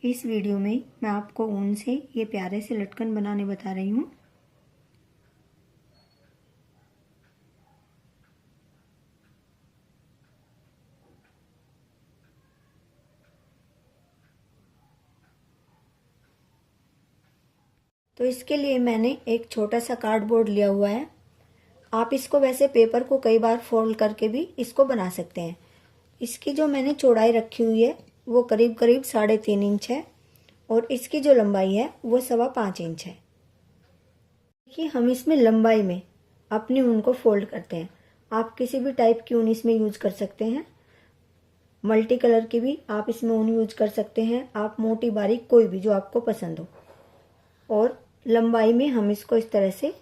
इस वीडियो में मैं आपको ऊन से ये प्यारे से लटकन बनाने बता रही हूँ। तो इसके लिए मैंने एक छोटा सा कार्डबोर्ड लिया हुआ है। आप इसको वैसे पेपर को कई बार फोल्ड करके भी इसको बना सकते हैं। इसकी जो मैंने चौड़ाई रखी हुई है वो करीब करीब 3.5 इंच है और इसकी जो लंबाई है वो 5.25 इंच है। देखिए हम इसमें लंबाई में अपनी ऊन को फोल्ड करते हैं। आप किसी भी टाइप की ऊन इसमें यूज कर सकते हैं, मल्टी कलर की भी आप इसमें ऊन यूज कर सकते हैं। आप मोटी बारीक कोई भी जो आपको पसंद हो। और लंबाई में हम इसको इस तरह से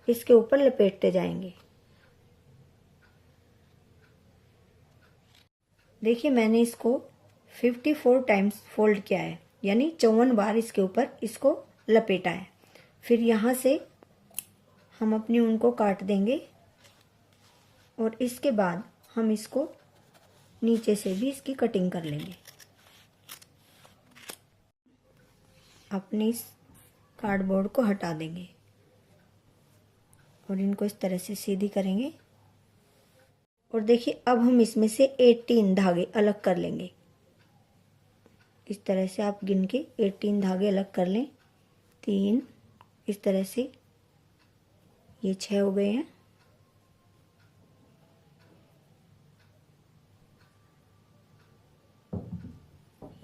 इसके ऊपर लपेटते जाएंगे। देखिए मैंने इसको 54 टाइम्स फोल्ड किया है, यानी 54 बार इसके ऊपर इसको लपेटा है। फिर यहाँ से हम अपनी ऊन को काट देंगे और इसके बाद हम इसको नीचे से भी इसकी कटिंग कर लेंगे। अपने इस कार्डबोर्ड को हटा देंगे और इनको इस तरह से सीधी करेंगे। और देखिए अब हम इसमें से 18 धागे अलग कर लेंगे। इस तरह से आप गिन के 18 धागे अलग कर लें। 3 इस तरह से ये 6 हो गए हैं।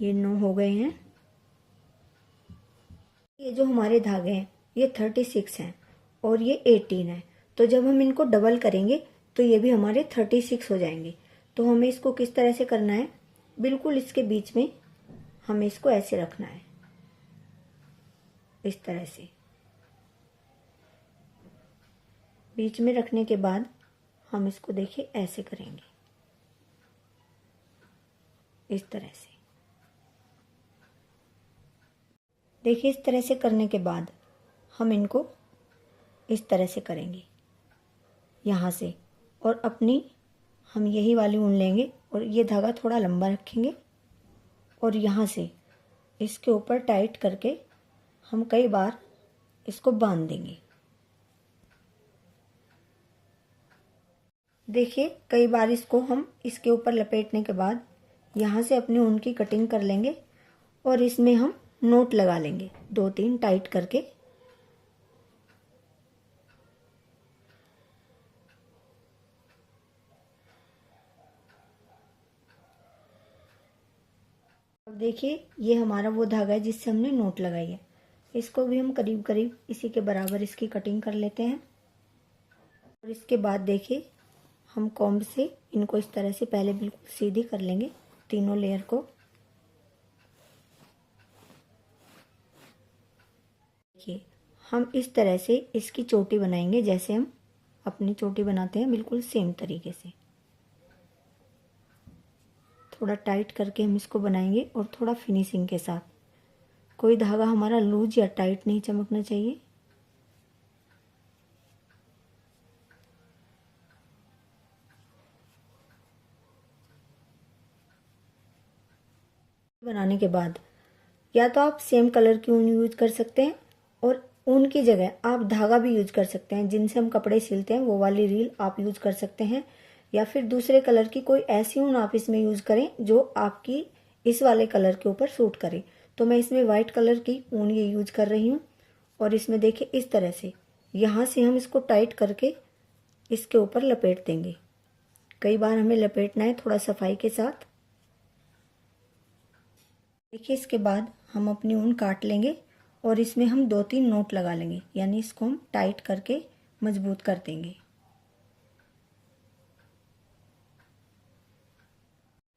ये 9 हो गए हैं। ये जो हमारे धागे हैं ये 36 हैं और ये 18 है। तो जब हम इनको डबल करेंगे तो ये भी हमारे 36 हो जाएंगे। तो हमें इसको किस तरह से करना है, बिल्कुल इसके बीच में हमें इसको ऐसे रखना है, इस तरह से बीच में रखने के बाद हम इसको देखिए ऐसे करेंगे, इस तरह से। देखिए इस तरह से करने के बाद हम इनको इस तरह से करेंगे यहाँ से, और अपनी हम यही वाली ऊन लेंगे और ये धागा थोड़ा लंबा रखेंगे और यहाँ से इसके ऊपर टाइट करके हम कई बार इसको बांध देंगे। देखिए कई बार इसको हम इसके ऊपर लपेटने के बाद यहाँ से अपनी ऊन की कटिंग कर लेंगे और इसमें हम नोट लगा लेंगे 2-3 टाइट करके। अब देखिए ये हमारा वो धागा है जिससे हमने नोट लगाई है। इसको भी हम करीब करीब इसी के बराबर इसकी कटिंग कर लेते हैं। और इसके बाद देखिए हम कॉम्ब से इनको इस तरह से पहले बिल्कुल सीधी कर लेंगे, तीनों लेयर को। देखिए हम इस तरह से इसकी चोटी बनाएंगे, जैसे हम अपनी चोटी बनाते हैं बिल्कुल सेम तरीके से। थोड़ा टाइट करके हम इसको बनाएंगे और थोड़ा फिनिशिंग के साथ। कोई धागा हमारा लूज या टाइट नहीं चमकना चाहिए। बनाने के बाद या तो आप सेम कलर की ऊन यूज कर सकते हैं और ऊन की जगह आप धागा भी यूज कर सकते हैं। जिनसे हम कपड़े सिलते हैं वो वाली रील आप यूज कर सकते हैं, या फिर दूसरे कलर की कोई ऐसी ऊन आप इसमें यूज करें जो आपकी इस वाले कलर के ऊपर सूट करे। तो मैं इसमें वाइट कलर की ऊन ये यूज कर रही हूँ। और इसमें देखिए इस तरह से यहाँ से हम इसको टाइट करके इसके ऊपर लपेट देंगे। कई बार हमें लपेटना है थोड़ा सफाई के साथ। देखिए इसके बाद हम अपनी ऊन काट लेंगे और इसमें हम 2-3 नोट लगा लेंगे, यानी इसको हम टाइट करके मजबूत कर देंगे।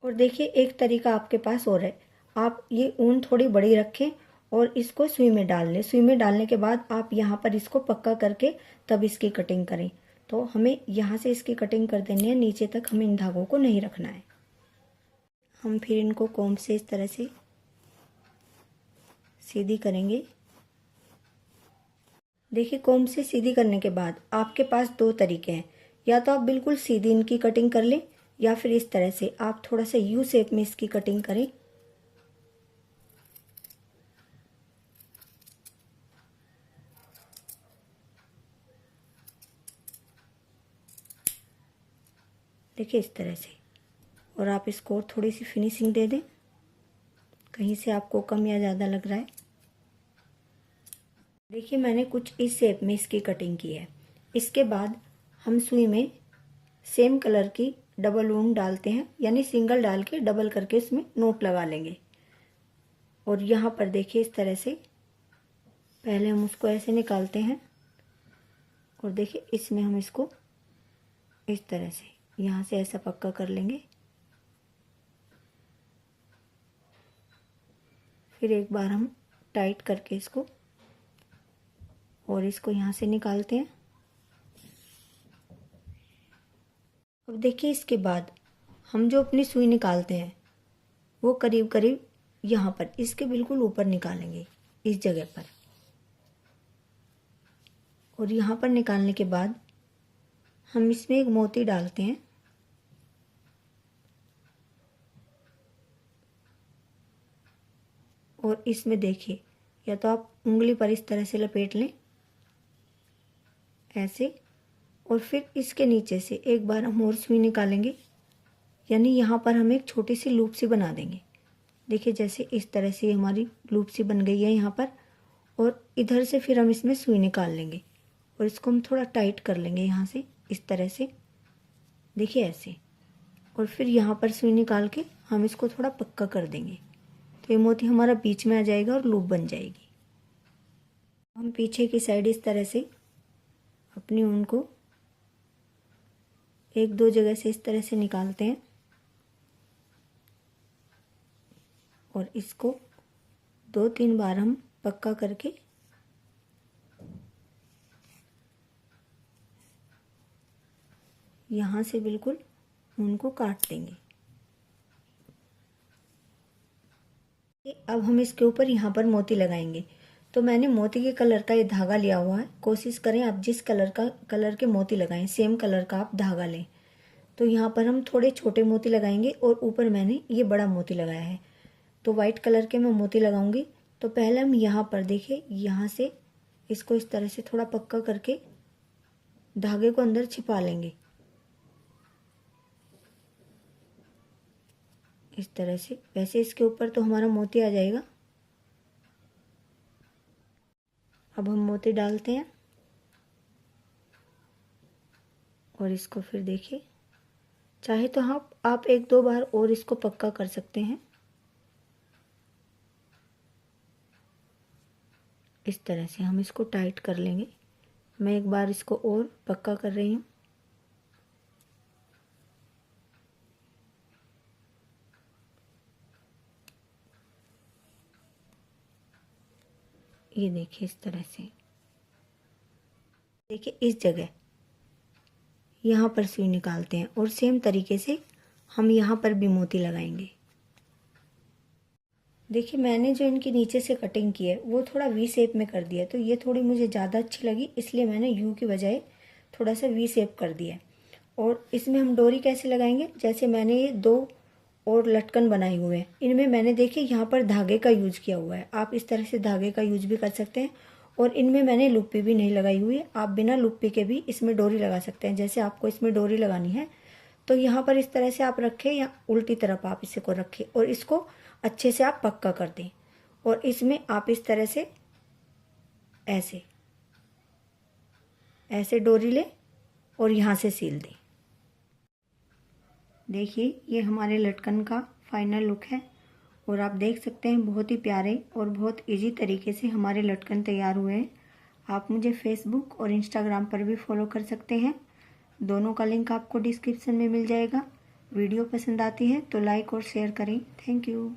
और देखिए एक तरीका आपके पास और है, आप ये ऊन थोड़ी बड़ी रखें और इसको सुई में डाल लें। सुई में डालने के बाद आप यहाँ पर इसको पक्का करके तब इसकी कटिंग करें। तो हमें यहाँ से इसकी कटिंग कर देनी है, नीचे तक हमें इन धागों को नहीं रखना है। हम फिर इनको कॉम्ब से इस तरह से सीधी करेंगे। देखिए कॉम्ब से सीधी करने के बाद आपके पास 2 तरीके हैं, या तो आप बिल्कुल सीधी इनकी कटिंग कर लें या फिर इस तरह से आप थोड़ा सा यू शेप में इसकी कटिंग करें। देखिए इस तरह से। और आप इसको और थोड़ी सी फिनिशिंग दे दें, कहीं से आपको कम या ज़्यादा लग रहा है। देखिए मैंने कुछ इस शेप में इसकी कटिंग की है। इसके बाद हम सुई में सेम कलर की डबल वूंड डालते हैं, यानी सिंगल डाल के डबल करके इसमें नोट लगा लेंगे। और यहाँ पर देखिए इस तरह से पहले हम उसको ऐसे निकालते हैं और देखिए इसमें हम इसको इस तरह से यहाँ से ऐसा पक्का कर लेंगे। फिर एक बार हम टाइट करके इसको और इसको यहाँ से निकालते हैं। अब देखिए इसके बाद हम जो अपनी सुई निकालते हैं वो करीब करीब यहाँ पर इसके बिल्कुल ऊपर निकालेंगे, इस जगह पर। और यहाँ पर निकालने के बाद हम इसमें एक मोती डालते हैं। और इसमें देखिए, या तो आप उंगली पर इस तरह से लपेट लें ऐसे, और फिर इसके नीचे से एक बार हम और सुई निकालेंगे, यानी यहाँ पर हम एक छोटी सी लूप सी बना देंगे। देखिए जैसे इस तरह से हमारी लूप सी बन गई है यहाँ पर। और इधर से फिर हम इसमें सुई निकाल लेंगे और इसको हम थोड़ा टाइट कर लेंगे यहाँ से इस तरह से, देखिए ऐसे। और फिर यहाँ पर सुई निकाल के हम इसको थोड़ा पक्का कर देंगे, तो ये मोती हमारा बीच में आ जाएगा और लूप बन जाएगी। हम पीछे की साइड इस तरह से अपनी ऊन को एक दो जगह से इस तरह से निकालते हैं और इसको 2-3 बार हम पक्का करके यहाँ से बिल्कुल ऊन को काट देंगे। अब हम इसके ऊपर यहाँ पर मोती लगाएंगे। तो मैंने मोती के कलर का ये धागा लिया हुआ है। कोशिश करें आप जिस कलर के मोती लगाएं, सेम कलर का आप धागा लें। तो यहाँ पर हम थोड़े छोटे मोती लगाएंगे और ऊपर मैंने ये बड़ा मोती लगाया है। तो वाइट कलर के मैं मोती लगाऊंगी। तो पहले हम यहाँ पर देखिए, यहाँ से इसको इस तरह से थोड़ा पक्का करके धागे को अंदर छिपा लेंगे इस तरह से। वैसे इसके ऊपर तो हमारा मोती आ जाएगा। अब हम मोती डालते हैं और इसको फिर देखिए, चाहे तो आप 1-2 बार और इसको पक्का कर सकते हैं इस तरह से। हम इसको टाइट कर लेंगे। मैं एक बार इसको और पक्का कर रही हूँ। ये देखिए इस तरह से। देखिए इस जगह यहाँ पर सुई निकालते हैं और सेम तरीके से हम यहाँ पर भी मोती लगाएंगे। देखिए मैंने जो इनकी नीचे से कटिंग की है वो थोड़ा वी शेप में कर दिया, तो ये थोड़ी मुझे ज़्यादा अच्छी लगी, इसलिए मैंने यू की बजाय थोड़ा सा वी शेप कर दिया। और इसमें हम डोरी कैसे लगाएंगे, जैसे मैंने ये 2 और लटकन बनाए हुए हैं, इनमें मैंने देखिए यहाँ पर धागे का यूज किया हुआ है। आप इस तरह से धागे का यूज भी कर सकते हैं। और इनमें मैंने लुप्पी भी नहीं लगाई हुई है। आप बिना लुप्पी के भी इसमें डोरी लगा सकते हैं। जैसे आपको इसमें डोरी लगानी है तो यहाँ पर इस तरह से आप रखें या उल्टी तरफ आप इसे को रखें और इसको अच्छे से आप पक्का कर दें। और इसमें आप इस तरह से ऐसे डोरी लें और यहाँ से सील दें। देखिए ये हमारे लटकन का फाइनल लुक है। और आप देख सकते हैं बहुत ही प्यारे और बहुत इजी तरीके से हमारे लटकन तैयार हुए हैं। आप मुझे फेसबुक और इंस्टाग्राम पर भी फॉलो कर सकते हैं। दोनों का लिंक आपको डिस्क्रिप्शन में मिल जाएगा। वीडियो पसंद आती है तो लाइक और शेयर करें। Thank you.